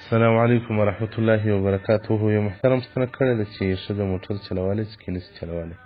السلام علیکم ورحمت الله وبرکاته. یو محترم ستنه کړې ده چې ښځه موټر چلولی چې نشي چلولی،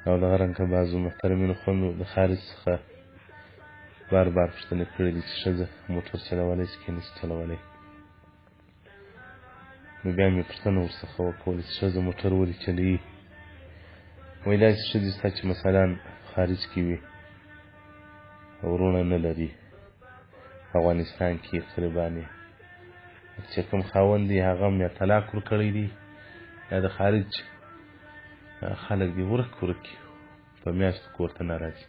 او دغه رنګه بعضو محترمینو خویندو د خارج څخه بار بار پوښتنې کړې دي چې ښځه موټر چلولی چې نشي چلولی. نو بیا مې پوښتنه ورڅخه وکوله چې ښځه موټر ولې چلوي. وایي داسې ښځې شته چې مثلا خارج کې وي، وروڼه نه لري، افغانستان کې قریبان یې چې کوم خاوند دی هغه هم یا طلاق ورکړی دی یا د خارج خلک دي ورک په میاشتو کور ته نه راځي.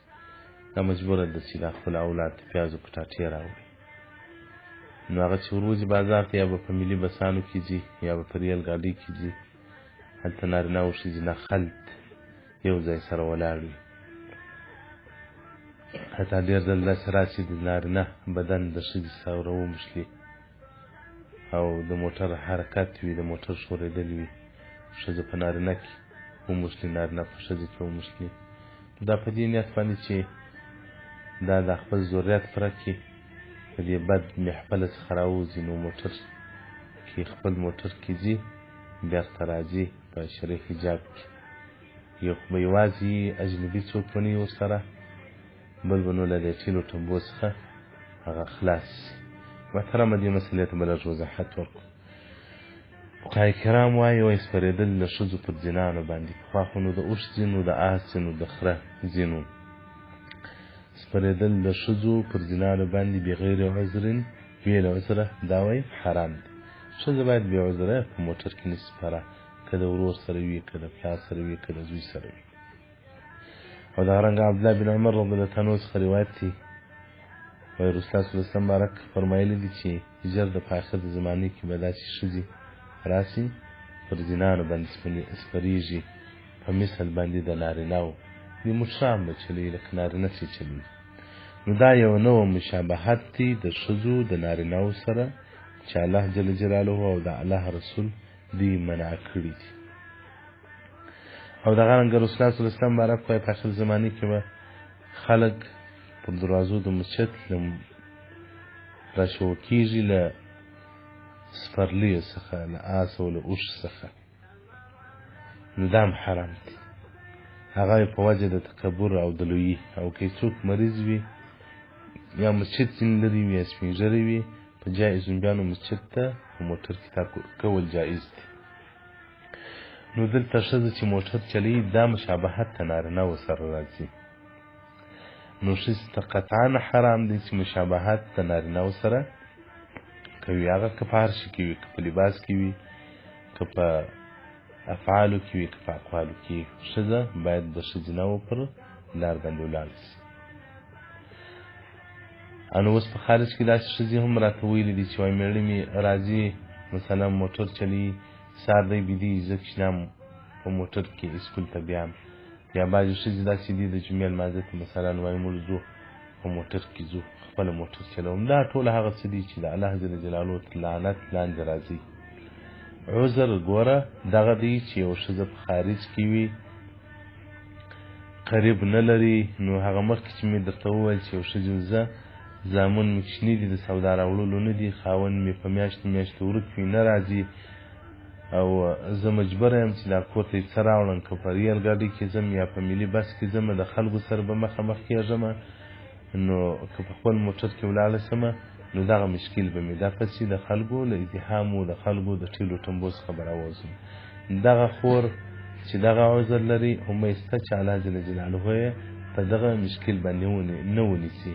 دا مجبوره ده چې دا خپل اولاد ته پیازو پټاټې راوړي. نو هغه چې وروځي بازار ته یا به په ملي بسانو کې ځي یا به په ریل ګاډۍ کې ځي، هلته نارینه او ښځې نه خلط یو ځای سره ولاړ وي. حتی ډېر ځل داسې راسي د نارینه بدن د ښځې سره وموښلي او د موټر حرکت وي، د موټر ښورېدل وي، ښځه په نارینه کې وموښلي، نارینه په ښځه کې وموښلي. دا په دې نیت باندې چې دا د خپل ذریت پوره کړي، په دې بد محفله څخه راووځي. نو موټر کې خپل موټر کې ځي، بېرته راځي په شرعي حجاب کې. یو خو به یوازې اجنبي څوک به نه وي ورسره، بل به نو له دې ټیلو ټمبو څخه هغه خلاص شي. محترمه دې مسئلې ته به لږ وضاحت ورکړو. فقهای کرام وایي سپرېدل د ښځو پر ځینانو باندې، پخوا خو نو د اوښ ځینو، د آس ځینو، د خره ځینو، سپرېدل د ښځو پر ځینانو باندې بغیر عذرن، بې له عذره دا وایي حرام دي. ښځه باید بې عذره په موټر کې نشي سپره، که د ورور سره وي، که د پلار سره وي، که د زوی سره وي. او دغه رنګه عبدالله بن عمر رضی الله عنه څخه روایت دی، وایي رسول الله صلی الله علیه وسلم مبارک فرمایلي دي چې ژر د په آخر د زمانې کې به داسې ښځې راسي پر زینانو باندې سپرېږي په مثل باندې د نارینهو. دې مشران به چلوي لکه نارینه چې چلوي. نو دا یو نوع مشابهت دی د ښځو د نارینهو سره چې الله جل جلاله او د الله رسول دوی منع کړي دي. او دغه رنګه رسول الله صلی الله علیه وسلم مبارک وایي په آخر زمانې کې به خلک پر دروازو د مسجد راشو کېږي له سپرلیو څخه، له آس او له اوښ څخه. نو دا هم حرام دي. هغه په وجه د تکبر او د لویي. او که څوک مریض وي یا مسجد ځینې لرې وي یا سپین ږیری وي، په جای زومبیانو مسجد ته په موټر کې تګ کول جایز دي. نو دلته ښځه چې موټر چلوي دا مشابهت د نارینهو سره راځي. نو ښځې ته قطعا حرام دی چې مشابهت د نارینهو سره کوي، هغه که په هر شي کې وي، که په لباس کې وي، که په افعالو کې وي، که په اقوالو کې وي. ښځه باید د ښځینهو پر لار باندې ولاړه شي. نو اوس په خارج کې داسې ښځې هم راته ویلي دي چې وایي مېړه مې راځي مثلا موټر چلوي، سهار دی بیدېږي، زه کښېنم په موټر کې اسکول ته بیام. یا بعضې ښځې داسې دي د جمعې لمانځه ته مثلا وایي موږ ځو په موټر کې ځو، خپله موټر چلوم. دا ټول هغه څه دي چې د الله جل جلاله تر لعنت لاندې راځي. عذر ګوره دغه دی چې یو ښځه په خارج کې وي، قریب نه لري. نو هغه مخکې چې مې درته وویل چې یو ښځې زه زامن مې کوچني دي، د سودا راوړلو نه دي، خاوند مې په میاشتو میاشتو ورک وي، نه راځي، او زه مجبوره یم چې دا کور ته یې څه راوړم، که په ریل ګاډۍ کې ځم یا په ملي بس کې ځم، د خلکو سره به مخامخ کېږم. نو که په خپل موټر کې ولاړه شمه، نو دغه مشکل به مې دا پسې د خلکو له ازدحامو، د خلکو د ټیلو ټمبو څخه به راووځم. دغه خور چې دغه عذر لري امید شته چې الله جل جلاله یې په دغه مشکل باندې نه ونیسي،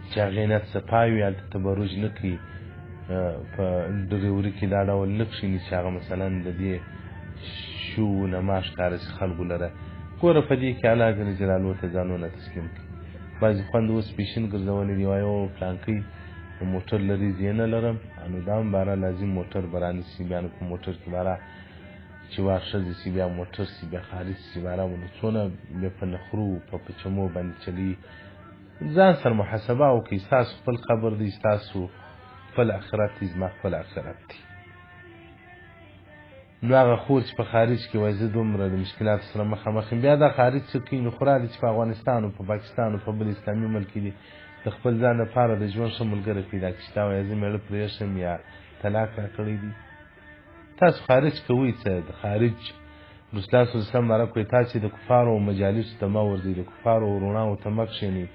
چې هغې نیت صفا وي، هلته تبرج نه کوي، په ډریوري کې دا ډول نه کښېني چې هغه مثلا د دې شو نما ښکاره شي خلکو لره. ګوره په دې کې الله جل جلاله ته ځانونه تسلیم کړي. بعضې خوند اوس پیشن ګرځولي دي، وایي او پلانکۍ موټر لري زه یې نه لرم. نو دا هم باره لازم موټر به رانیسي، بیا نو په موټر کې باره چې وار ښځې سي، بیا موټر سي، بیا خارج سي، باره نو څونه بیا په نخرو په پچمو باندې چلوي. ځان سره محاسبه وکړئ. ستاسو خپل قبر دی، ستاسو خپل آخرت دی، زما خپل آخرت دی. نو هغه خور چې په خارج کې وایي زه دومره د مشکلاتو سره مخامخ یم، بیا دا خارج څه کوي؟ نو خورا دي چې په افغانستان او په پاکستان او په بل اسلامي ملک کې دي، د خپل ځان لپاره د ژوند ښه ملګری پیدا کړي چې تا وایي زه مېړه پرېښیم یا طلاق راکړی دی. تاسو خارج کوئ څه د خارج رسول الله صلی الله علیه وسلم بارک وایي تاسې د کفارو مجالسو ته مه ورځئ، د کفارو وروڼاو ته مه کښېنئ.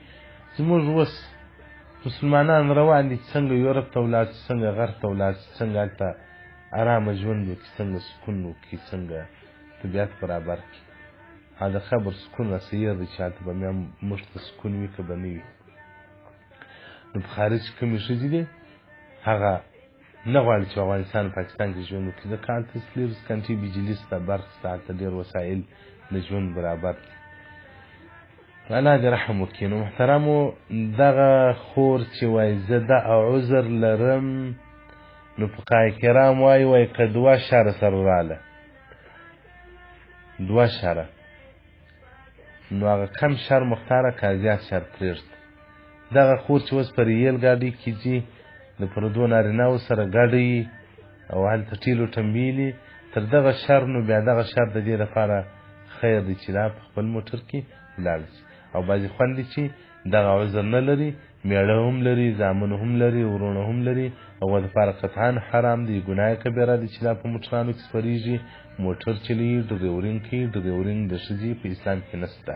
زموږ اوس مسلمانان روان دي چې څنګه یورپ ته ولاړ شي، څنګه غرب ته ولاړ شي، څنګه هلته ارامه ژوند وکړي، څنګه سکون وکړي، څنګه طبیعت برابر کړي. د خبر سکون راسیر دی چې هلته به بیا موږ ته سکون وي که به نه وي. نو په خارج کې کومې ښځې دي هغه نه غواړي چې افغانستان او پاکستان کې ژوند وکړي، ځکه هلته سلیرز کنټري بجلي شته، برق شته، هلته ډېر وسایل د ژوند برابر دي. الله دې رحم وکړي. نو محترمو دغه خور چې وایي زه دغه عذر لرم، نو فقهای کرام وایي که 2 شره سره راله 2 شره، نو هغه کم شر مختاره که زیات شر پرېږده. دغه خور چې اوس په ریل ګاډۍ کې ځي د پردو نارینهو سره ګډوي او هلته ټیلو ټمبیلي، تر دغه شر نو بیا دغه شر د دې لپاره خیر دی چې دا په خپل موټر کې ولاړ شي. او بعضې خویندې چې دغه عذر نه لري، میړه هم لري، زامن هم لري، ورونه هم لري، هغو دپاره قطعا حرام دی، ګناه کبیره دی چې دا په موټرانو کې سپرېږي، موټر چلوي، ډریورینګ کوي. ډریورینګ د ښځې په اسلام کې نشته.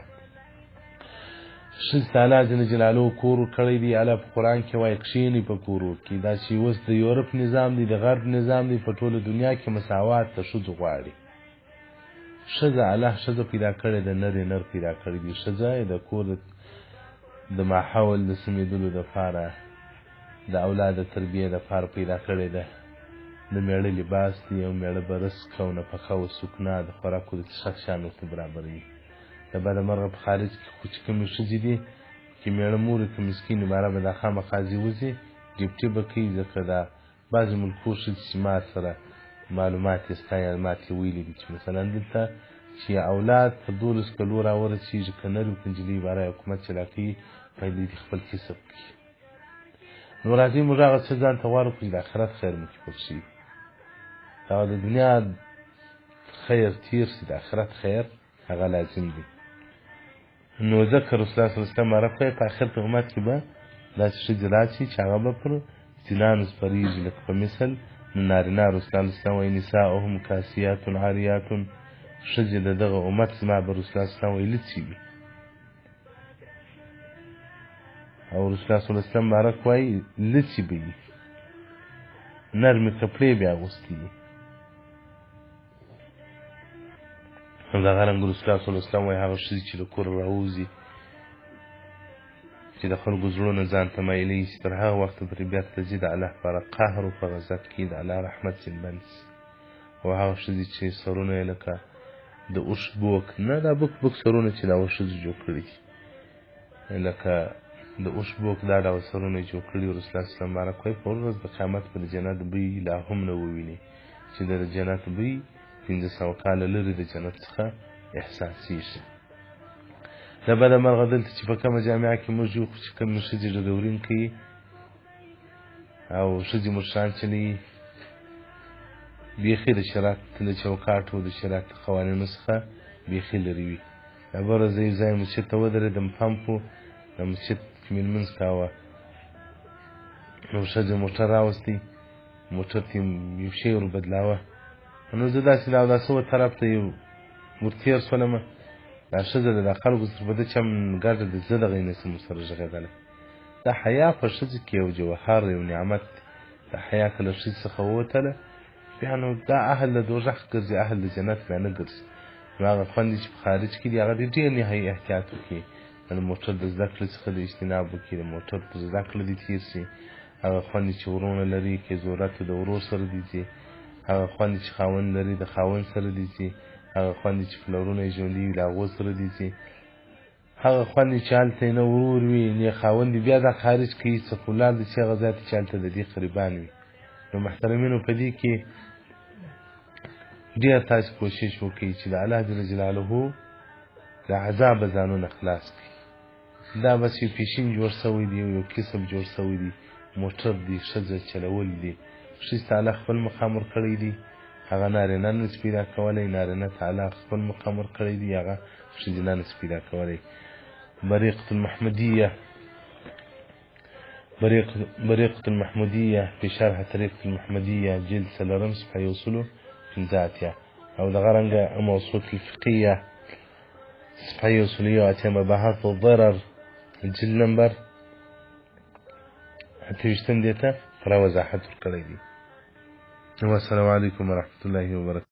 ښځې ته الله جل جلاله کور ورکړی دی. الله په قرآن کې وایي کښېنئ په کورو کې. دا چې اوس د یورپ نظام دی، د غرب نظام دی، په ټوله دنیا کې مساوات د ښځو غواړي. ښځه الله ښځه پیدا کړې ده، نر یې نر پیدا کړی دی. ښځه یې د کور د ماحول د سمېدلو دپاره، د اولاد د تربیې دپاره پیدا کړې ده. د میړه لباس دی او میړه به رزق او نفقه او سکنا د خوراکو د څښاک شیان ورته برابروي. د بده مرغه په خارج کې خو چې کومې ښځې دي چې میړه مور یې که مسکین وي، ماره به دا خامخا ځي وځي ډیوټي به کوي. ځکه دا بعضې ملکو ښځې چې ما سره معلومات یې ستا یا ما ته ویلي دي چې مثلا دلته چې اولاد په 12 کلو راورسېږي، که نر وي که نجلۍ، باره حکومت چلا کوي، پیدا دي خپل کسب کوي. نو راځئ موږ هغه څه ځان ته غوره کړو چې د آخرت خیر مو کې پټ شي. هغه د دنیا خیر تیر سي، د آخرت خیر هغه لازم دی. نو ځکه رسول الله صلی الله علیه وسلم معرف کوي په آخر په امت کې به داسې ښځې راشي چې هغه به پر زنانو سپرېږي لکه په مثل نارینه. رسول الله صلی الله علیه وسلم وایي نساؤهم کاسیات عاریات، ښځې د دغه امت زما به رسول الله صلی الله علیه وسلم وایي لڅې وي. او رسول الله صلی الله علیه وسلم معرف وایي لڅې به وي، نرمې کپړې به یې اغوستې وي. همدغه رنګ رسول الله صلی الله علیه وسلم وایي هغه ښځې چې له کوره راوځي چې د خلکو زړونه ځان ته مایلوي شي، تر هغه وخته پورې بېرته ځي د الله لپاره قهر په غضب کې د الله رحمت ځینې بند شي. او هغه ښځې چې سرونه یې لکه د اوښ بوک، نه دا بوک سرونه چې د هغو ښځو جوړ کړي دي، لکه د اوښ بوک دا ډول سرونه یې جوړ کړي. رسول الله صلی الله علیه وسلم بارک وایي په ورځ د قیامت به د جنت بوی لا هم نه وویني، چې د جنت بوی 1500 کاله لرې د جنت څخه احساسېږي. د بده مرغه دلته چې په کومه جامعه کې موږ یو چې کومې ښځې ډریورینګ کوي او ښځې موټران چلوي، بیخي د شریعت د چوکاټو د شریعت قوانینو څخه بیخي لرې وي. دا بله ورځ یو ځای مسجد ته ودرېدم، پمپ و، د مسجد کې مې لمونځ کاوه، نو ښځې موټر راوستی، موټر ته یو شی ور بدلاوه، نو زه داسې د اوداسه و طرف ته یو ور تېر شولمه، دا ښځه د دا خلکو سره په ده چم ګډه ده، زه دغه یې نسم ورسره غږېدلی. دا حیا په ښځې کې یو جوهر، یو نعمت دی. دا حیا که له ښځې څخه ووتله بیا نو دا اهل د دوزخ ګرځي، اهل د جنت بیا نه ګرځي. نو هغه خوندې چې په خارج کې دي هغه دې ډېر نهایي احتیاط وکړي، د موټر د زده کړې څخه د اجتناب وکړي، د موټر په زده کړه دې تېر شي. هغه خوندې چې ورونه لري که ضرورت د ورور سره دې ځي، هغه خوندې چې خاوند لري د خاوند سره دې ځي، هغه خوندې چې پلرونه یې ژوندي وي د هغو سره دې ځي، هغه خوندې چې هلته یې نه ورور وي نه خاوند وي، بیا دا خارج کوي څه خو لار ده چې هغه ځای ته چې هلته د دې قریبان وي. نو محترمینو په دې کې ډېر تاسې کوشش وکړئ چې د الله جل جلاله د عذابه ځانونه خلاص کړئ. دا بس یو پیشین جوړ سوی دی، یو کسب جوړ سوی دی، موټر دی، ښځه چلول دی. ښځې ته الله خپل مقام ورکړی دی، هغه نارینه نسي پیدا کولی، نارینه ته الله خپل مقام ورکړی دی، هغه ښځینه نسي پیدا کولی. بریقة المحمدیه بريقة المحمودية في شرح طريقة المحمدية جلد سلرم صفحة يوصلوا في الزاتية أو دغرنجة موصول الفقهية صفحة يوصلية واتيا مباحث الضرر الجلد نمبر حتى يجتن ديتا فلا وزاحة الكليدي. والسلام عليكم ورحمة الله وبركاته.